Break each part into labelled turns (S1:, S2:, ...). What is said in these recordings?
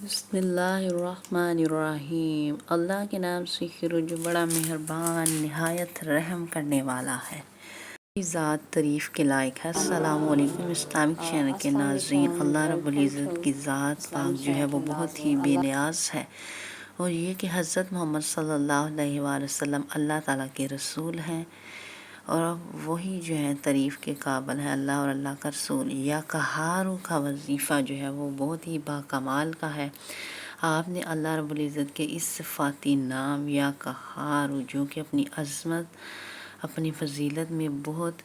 S1: بسم اللہ الرحمن الرحیم۔ اللہ کے نام سے شروع جو بڑا مہربان نہایت رحم کرنے والا ہے۔ ذات تعریف کے لائق ہے۔ السلام علیکم اسلامک چینل کے ناظرین، اللہ رب العزت کی ذات پاک جو ہے وہ بہت ہی بے نیاز ہے، اور یہ کہ حضرت محمد صلی اللہ علیہ وآلہ وسلم اللہ تعالیٰ کے رسول ہیں، اور وہی جو ہے تعریف کے قابل ہے۔ اللہ اور اللہ کا رسول یا قہارو کا وظیفہ جو ہے وہ بہت ہی باکمال کا ہے۔ آپ نے اللہ رب العزت کے اس صفاتی نام یا قہارو جو کہ اپنی عظمت اپنی فضیلت میں بہت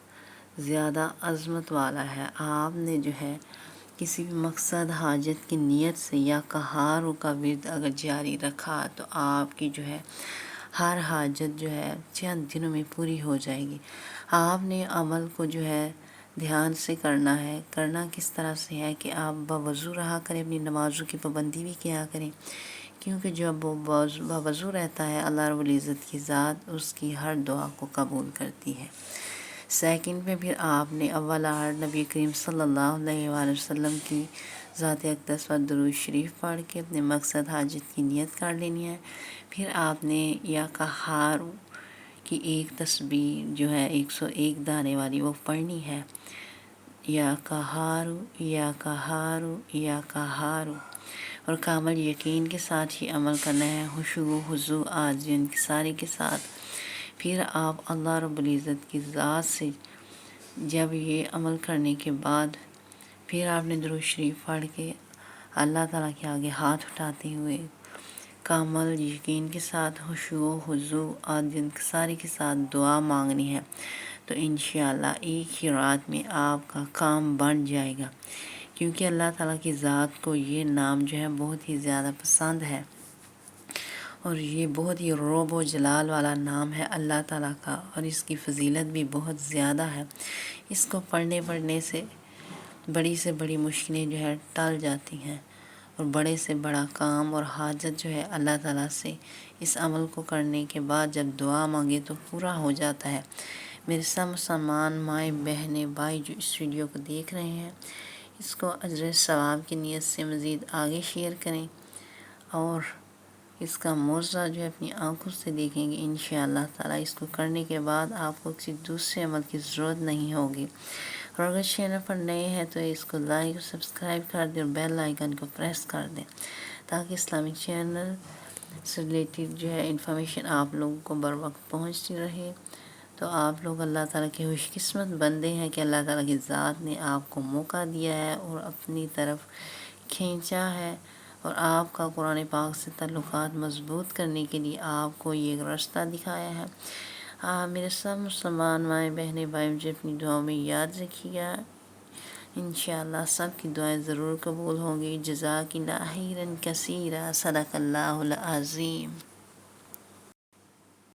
S1: زیادہ عظمت والا ہے، آپ نے جو ہے کسی بھی مقصد حاجت کی نیت سے یا قہارو کا ورد اگر جاری رکھا تو آپ کی جو ہے ہر حاجت جو ہے چند دنوں میں پوری ہو جائے گی۔ آپ نے عمل کو جو ہے دھیان سے کرنا ہے۔ کرنا کس طرح سے ہے کہ آپ باوضو رہا کریں، اپنی نمازوں کی پابندی بھی کیا کریں، کیونکہ جب وہ باوضو رہتا ہے اللہ رب العزت کی ذات اس کی ہر دعا کو قبول کرتی ہے۔ سیکنڈ پہ پھر آپ نے اول نبی کریم صلی اللہ علیہ وآلہ وسلم کی ذات اقدس پر درود شریف پڑھ کے اپنے مقصد حاجت کی نیت کر لینی ہے۔ پھر آپ نے یا قہارو کی ایک تسبیح جو ہے 101 دانے والی وہ پڑھنی ہے، یا قہارو یا قہارو یا قہارو، اور کامل یقین کے ساتھ ہی عمل کرنا ہے، خشوع و خضوع عاجزی انکساری کے ساتھ۔ پھر آپ اللہ رب العزت کی ذات سے جب یہ عمل کرنے کے بعد پھر آپ نے درود شریف پڑھ کے اللہ تعالیٰ کے آگے ہاتھ اٹھاتے ہوئے کامل یقین کے ساتھ خشوع و خضوع عاجزی انکساری کے ساتھ دعا مانگنی ہے، تو انشاءاللہ ایک ہی رات میں آپ کا کام بن جائے گا، کیونکہ اللہ تعالیٰ کی ذات کو یہ نام جو ہے بہت ہی زیادہ پسند ہے، اور یہ بہت ہی رعب و جلال والا نام ہے اللہ تعالیٰ کا، اور اس کی فضیلت بھی بہت زیادہ ہے۔ اس کو پڑھنے سے بڑی مشکلیں جو ہے ٹل جاتی ہیں، اور بڑے سے بڑا کام اور حاجت جو ہے اللہ تعالیٰ سے اس عمل کو کرنے کے بعد جب دعا مانگے تو پورا ہو جاتا ہے۔ میرے سب مسلمان مائیں بہنیں بھائی جو اس ویڈیو کو دیکھ رہے ہیں، اس کو اجر ثواب کی نیت سے مزید آگے شیئر کریں، اور اس کا معجزہ جو ہے اپنی آنکھوں سے دیکھیں گے انشاءاللہ تعالیٰ۔ اس کو کرنے کے بعد آپ کو کسی دوسرے عمل کی ضرورت نہیں ہوگی، اور اگر چینل پر نئے ہیں تو اس کو لائک اور سبسکرائب کر دیں، اور بیل آئیکن کو پریس کر دیں، تاکہ اسلامک چینل سے ریلیٹڈ جو ہے انفارمیشن آپ لوگوں کو بر وقت پہنچتی رہے۔ تو آپ لوگ اللہ تعالیٰ کے خوش قسمت بندے ہیں کہ اللہ تعالیٰ کی ذات نے آپ کو موقع دیا ہے اور اپنی طرف کھینچا ہے، اور آپ کا قرآن پاک سے تعلقات مضبوط کرنے کے لیے آپ کو یہ راستہ دکھایا ہے۔ میرے سب مسلمان مائیں بہنیں بھائی مجھے اپنی دعاؤں میں یاد رکھیے گا، انشاءاللہ سب کی دعائیں ضرور قبول ہوں گی۔ جزاک اللہ خیرا کثیرا، صدق اللہ العظیم۔